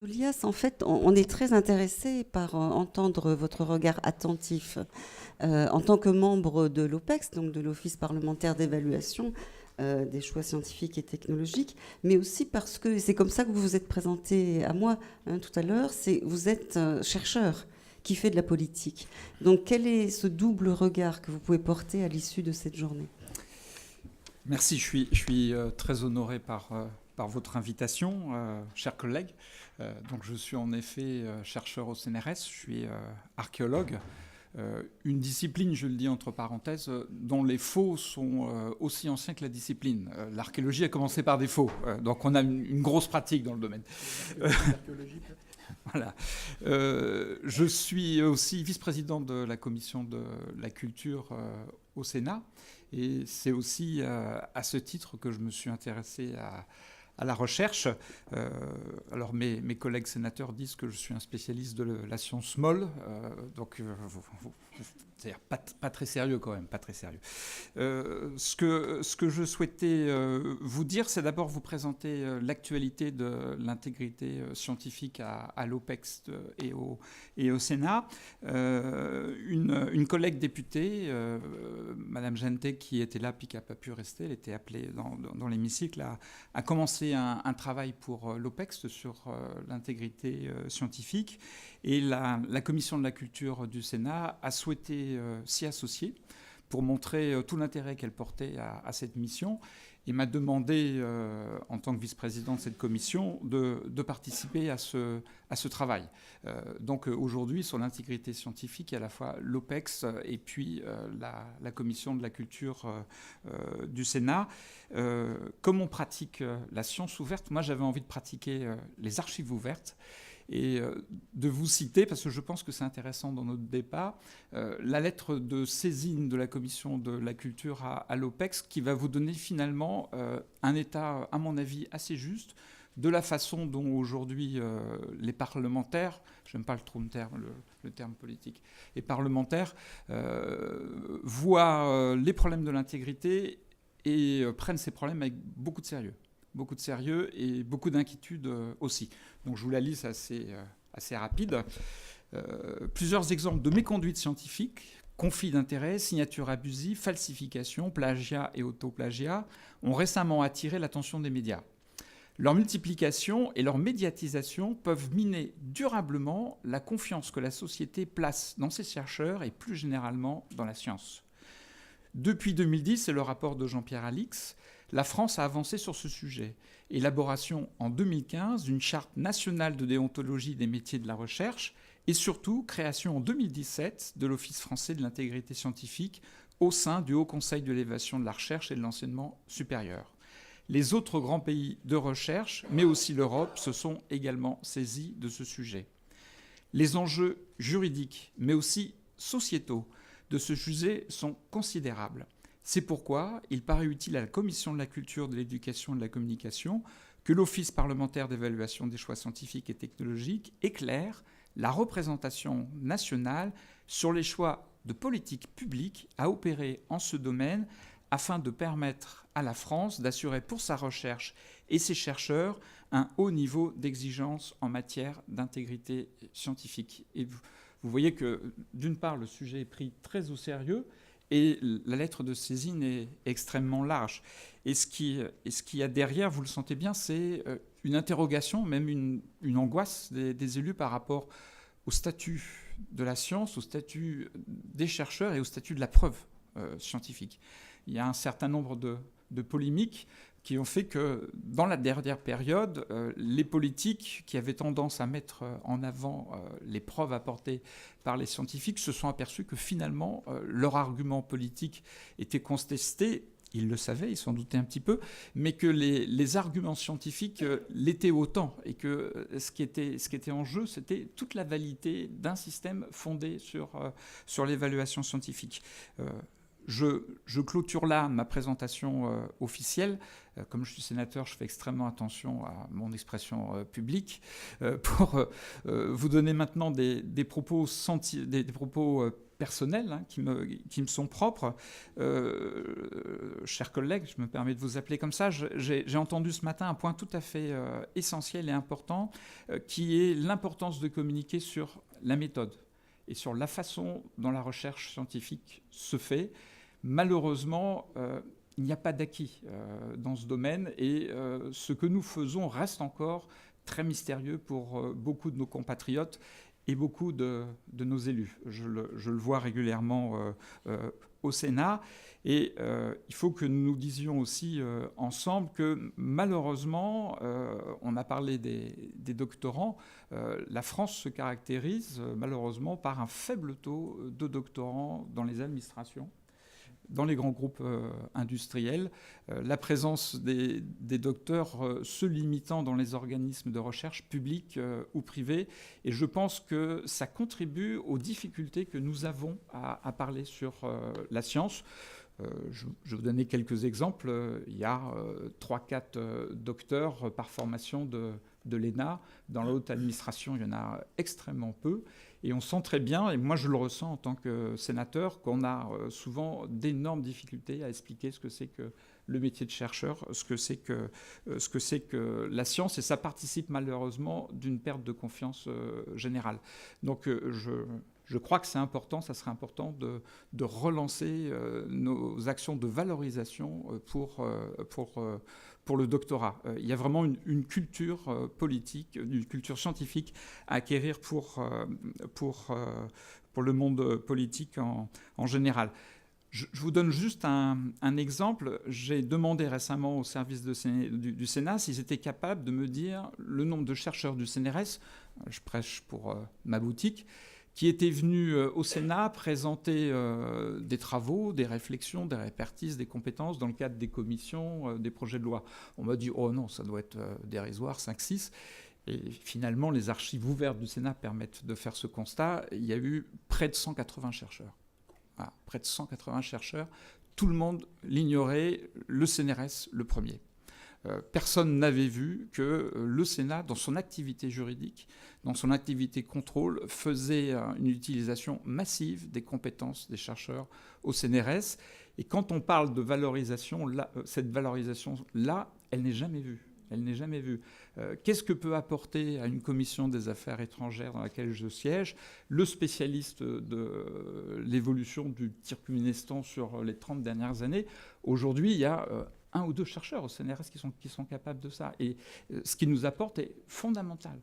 Lias, en fait, on est très intéressé par entendre votre regard attentif en tant que membre de l'OPEX, donc de l'Office parlementaire d'évaluation des choix scientifiques et technologiques, mais aussi parce que, et c'est comme ça que vous vous êtes présenté à moi tout à l'heure, vous êtes chercheur qui fait de la politique. Donc quel est ce double regard que vous pouvez porter à l'issue de cette journée? Merci, je suis très honoré par votre invitation, chers collègues. Donc je suis en effet chercheur au CNRS, je suis archéologue, une discipline, je le dis entre parenthèses, dont les faux sont aussi anciens que la discipline. L'archéologie a commencé par des faux, donc on a une grosse pratique dans le domaine. Voilà. Je suis aussi vice-président de la commission de la culture au Sénat. Et c'est aussi à ce titre que je me suis intéressé à la recherche. Alors mes collègues sénateurs disent que je suis un spécialiste de la science molle, donc c'est-à-dire pas très sérieux quand même, pas très sérieux. Ce que je souhaitais vous dire, c'est d'abord vous présenter l'actualité de l'intégrité scientifique à l'OPEX et au Sénat. Une collègue députée, Madame Gentet, qui était là puis qui n'a pas pu rester, elle était appelée dans l'hémicycle, a commencé un travail pour l'OPEX sur l'intégrité scientifique. Et la commission de la culture du Sénat a souhaité s'y associer pour montrer tout l'intérêt qu'elle portait à cette mission et m'a demandé, en tant que vice-président de cette commission, de participer à ce travail. Donc aujourd'hui, sur l'intégrité scientifique, il y a à la fois l'OPEX et puis la commission de la culture du Sénat. Comme on pratique la science ouverte, moi j'avais envie de pratiquer les archives ouvertes et de vous citer, parce que je pense que c'est intéressant dans notre débat, la lettre de saisine de la commission de la culture à l'OPEX qui va vous donner finalement un état, à mon avis, assez juste de la façon dont aujourd'hui les parlementaires, je n'aime pas le terme politique, les parlementaires voient les problèmes de l'intégrité et prennent ces problèmes avec beaucoup de sérieux. Beaucoup de sérieux et beaucoup d'inquiétude aussi. Donc je vous la liste assez rapide. Plusieurs exemples de méconduite scientifique, conflits d'intérêts, signatures abusives, falsification, plagiat et autoplagiat ont récemment attiré l'attention des médias. Leur multiplication et leur médiatisation peuvent miner durablement la confiance que la société place dans ses chercheurs et plus généralement dans la science. Depuis 2010, c'est le rapport de Jean-Pierre Alix, la France a avancé sur ce sujet. Élaboration en 2015 d'une charte nationale de déontologie des métiers de la recherche et surtout création en 2017 de l'Office français de l'intégrité scientifique au sein du Haut Conseil de l'évaluation de la recherche et de l'enseignement supérieur. Les autres grands pays de recherche, mais aussi l'Europe, se sont également saisis de ce sujet. Les enjeux juridiques, mais aussi sociétaux, de ce sujet sont considérables. C'est pourquoi il paraît utile à la Commission de la culture, de l'éducation et de la communication que l'Office parlementaire d'évaluation des choix scientifiques et technologiques éclaire la représentation nationale sur les choix de politique publique à opérer en ce domaine afin de permettre à la France d'assurer pour sa recherche et ses chercheurs un haut niveau d'exigence en matière d'intégrité scientifique. Et vous voyez que, d'une part, le sujet est pris très au sérieux et la lettre de saisine est extrêmement large. Et ce qu'il y a derrière, vous le sentez bien, c'est une interrogation, même une angoisse des élus par rapport au statut de la science, au statut des chercheurs et au statut de la preuve scientifique. Il y a un certain nombre de polémiques qui ont fait que, dans la dernière période, les politiques qui avaient tendance à mettre en avant les preuves apportées par les scientifiques se sont aperçus que, finalement, leur argument politique était contesté. Ils le savaient, ils s'en doutaient un petit peu, mais que les arguments scientifiques l'étaient autant, et que ce qui était en jeu, c'était toute la validité d'un système fondé sur l'évaluation scientifique. Je clôture là ma présentation officielle. Comme je suis sénateur, je fais extrêmement attention à mon expression publique pour vous donner maintenant des propos personnelles qui me sont propres. Chers collègues, je me permets de vous appeler comme ça, j'ai entendu ce matin un point tout à fait essentiel et important, qui est l'importance de communiquer sur la méthode et sur la façon dont la recherche scientifique se fait. Malheureusement, il n'y a pas d'acquis dans ce domaine et ce que nous faisons reste encore très mystérieux pour beaucoup de nos compatriotes et beaucoup de nos élus. Je le vois régulièrement au Sénat. Et il faut que nous disions aussi ensemble que malheureusement, on a parlé des doctorants, la France se caractérise malheureusement par un faible taux de doctorants dans les administrations, dans les grands groupes industriels, la présence des docteurs se limitant dans les organismes de recherche publics ou privés. Et je pense que ça contribue aux difficultés que nous avons à parler sur la science. Je vais vous donner quelques exemples. Il y a 3-4 docteurs par formation de l'ENA. Dans la haute administration, il y en a extrêmement peu. Et on sent très bien, et moi je le ressens en tant que sénateur, qu'on a souvent d'énormes difficultés à expliquer ce que c'est que le métier de chercheur, ce que c'est que la science, et ça participe malheureusement d'une perte de confiance générale. Donc je crois que c'est important, ça serait important de relancer nos actions de valorisation pour le doctorat. Il y a vraiment une culture politique, une culture scientifique à acquérir pour le monde politique en général. Je vous donne juste un exemple. J'ai demandé récemment au service du Sénat s'ils étaient capables de me dire le nombre de chercheurs du CNRS, je prêche pour ma boutique, qui étaient venus au Sénat présenter des travaux, des réflexions, des répertises, des compétences dans le cadre des commissions, des projets de loi. On m'a dit « Oh non, ça doit être dérisoire, 5-6 ». Et finalement, les archives ouvertes du Sénat permettent de faire ce constat. Il y a eu près de 180 chercheurs. Voilà, près de 180 chercheurs. Tout le monde l'ignorait, le CNRS le premier. Personne n'avait vu que le Sénat, dans son activité juridique, dans son activité contrôle, faisait une utilisation massive des compétences des chercheurs au CNRS. Et quand on parle de valorisation, cette valorisation-là, elle n'est jamais vue. Elle n'est jamais vue. Qu'est-ce que peut apporter à une commission des affaires étrangères dans laquelle je siège le spécialiste de l'évolution du Turkménistan sur les 30 dernières années? Aujourd'hui, il y a 1 ou 2 chercheurs au CNRS qui sont capables de ça. Et ce qu'ils nous apportent est fondamental.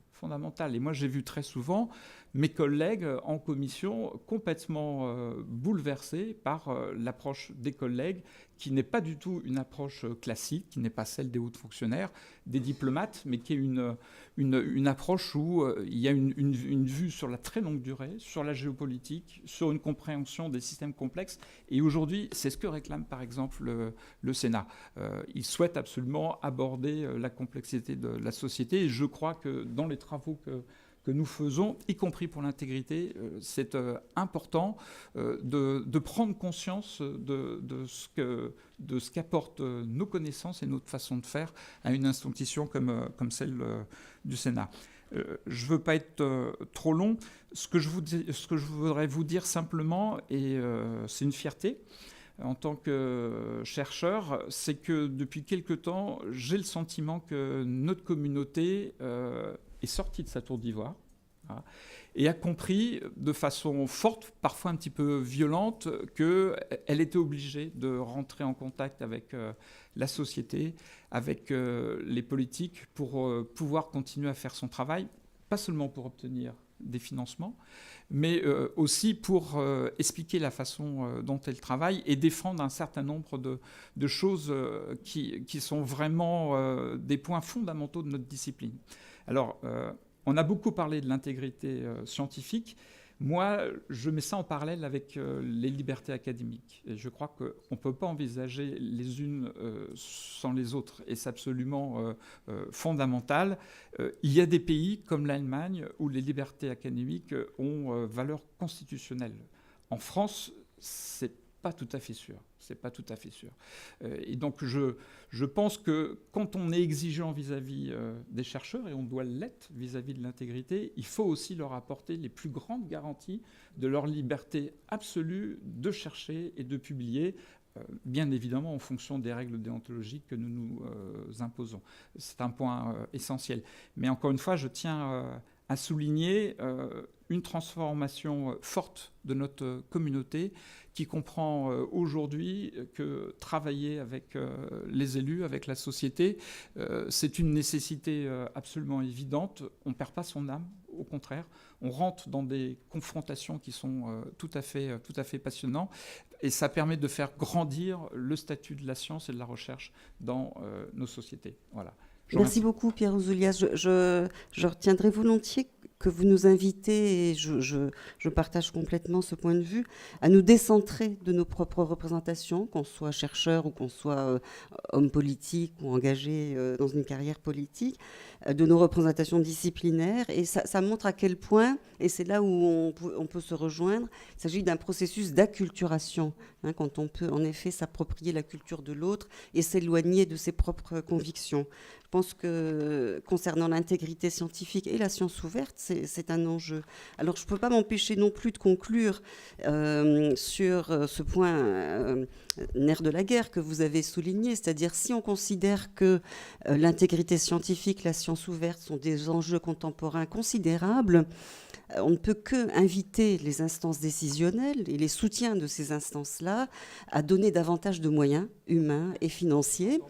Et moi, j'ai vu très souvent mes collègues en commission complètement bouleversés par l'approche des collègues, qui n'est pas du tout une approche classique, qui n'est pas celle des hauts fonctionnaires, des diplomates, mais qui est une approche où il y a une vue sur la très longue durée, sur la géopolitique, sur une compréhension des systèmes complexes. Et aujourd'hui, c'est ce que réclame par exemple le Sénat. Il souhaite absolument aborder la complexité de la société. Et je crois que dans les travaux que nous faisons, y compris pour l'intégrité, c'est important de prendre conscience de ce qu'apportent nos connaissances et notre façon de faire à une institution comme celle du Sénat. Je ne veux pas être trop long. Ce que je voudrais vous dire simplement, et c'est une fierté, en tant que chercheur, c'est que depuis quelque temps, j'ai le sentiment que notre communauté est sortie de sa tour d'ivoire, hein, et a compris de façon forte, parfois un petit peu violente, qu'elle était obligée de rentrer en contact avec la société, avec les politiques, pour pouvoir continuer à faire son travail, pas seulement pour obtenir des financements, mais aussi pour expliquer la façon dont elle travaille et défendre un certain nombre de choses qui sont vraiment des points fondamentaux de notre discipline. Alors, on a beaucoup parlé de l'intégrité scientifique. Moi, je mets ça en parallèle avec les libertés académiques. Et je crois qu'on ne peut pas envisager les unes sans les autres. Et c'est absolument fondamental. Il y a des pays comme l'Allemagne où les libertés académiques ont valeur constitutionnelle. En France, c'est pas tout à fait sûr. C'est pas tout à fait sûr. Et donc je pense que quand on est exigeant vis-à-vis des chercheurs, et on doit l'être vis-à-vis de l'intégrité, il faut aussi leur apporter les plus grandes garanties de leur liberté absolue de chercher et de publier, bien évidemment en fonction des règles déontologiques que nous nous imposons. C'est un point essentiel. Mais encore une fois, je tiens à souligner une transformation forte de notre communauté qui comprend aujourd'hui que travailler avec les élus, avec la société, c'est une nécessité absolument évidente. On ne perd pas son âme, au contraire. On rentre dans des confrontations qui sont tout à fait passionnantes. Et ça permet de faire grandir le statut de la science et de la recherche dans nos sociétés. Voilà. Merci beaucoup, Pierre Ouzoulias. Je retiendrai volontiers que vous nous invitez, et je partage complètement ce point de vue, à nous décentrer de nos propres représentations, qu'on soit chercheur ou qu'on soit homme politique ou engagé dans une carrière politique, de nos représentations disciplinaires. Et ça montre à quel point, et c'est là où on peut se rejoindre, il s'agit d'un processus d'acculturation, quand on peut en effet s'approprier la culture de l'autre et s'éloigner de ses propres convictions. Je pense que concernant l'intégrité scientifique et la science ouverte, c'est un enjeu. Alors je ne peux pas m'empêcher non plus de conclure sur ce point nerf de la guerre que vous avez souligné, c'est-à-dire si on considère que l'intégrité scientifique, la science ouverte sont des enjeux contemporains considérables, on ne peut que inviter les instances décisionnelles et les soutiens de ces instances-là à donner davantage de moyens humains et financiers.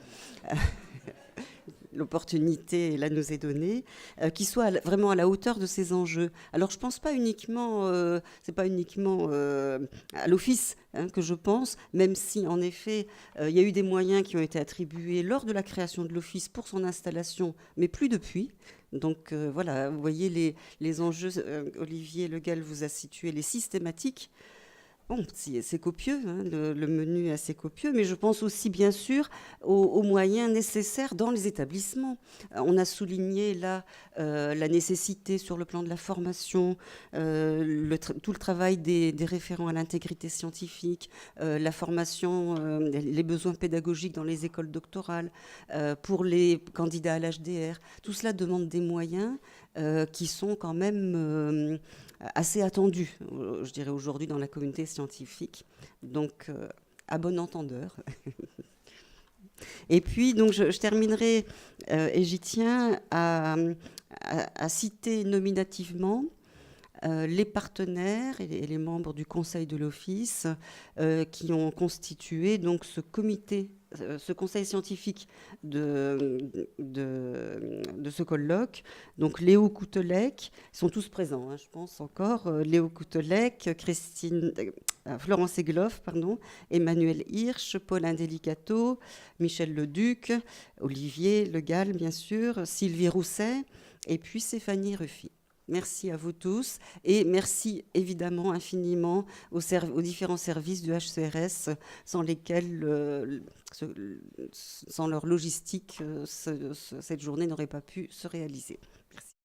L'opportunité, là, nous est donnée, qui soit vraiment à la hauteur de ces enjeux. Alors, je ne pense pas uniquement, c'est pas uniquement à l'Office que je pense, même si, en effet, il y a eu des moyens qui ont été attribués lors de la création de l'Office pour son installation, mais plus depuis. Donc, voilà, vous voyez les enjeux, Olivier Le Gall vous a situé les systématiques. Bon, c'est copieux, le menu est assez copieux, mais je pense aussi, bien sûr, aux moyens nécessaires dans les établissements. On a souligné là la nécessité sur le plan de la formation, tout le travail des référents à l'intégrité scientifique, la formation, les besoins pédagogiques dans les écoles doctorales, pour les candidats à l'HDR. Tout cela demande des moyens qui sont quand même assez attendus, je dirais, aujourd'hui dans la communauté scientifique. Donc, à bon entendeur. Et puis, donc, je terminerai, et j'y tiens, à citer nominativement les partenaires et les membres du Conseil de l'Office qui ont constitué donc ce comité, ce conseil scientifique de ce colloque. Donc Léo Coutelec, ils sont tous présents, je pense encore, Léo Coutelec, Florence Egloff, Emmanuel Hirsch, Paul Indelicato, Michel Leduc, Olivier Le Gall, bien sûr, Sylvie Rousset, et puis Stéphanie Ruffy. Merci à vous tous et merci évidemment infiniment aux différents services du HCRS sans lesquels, sans leur logistique, cette journée n'aurait pas pu se réaliser. Merci.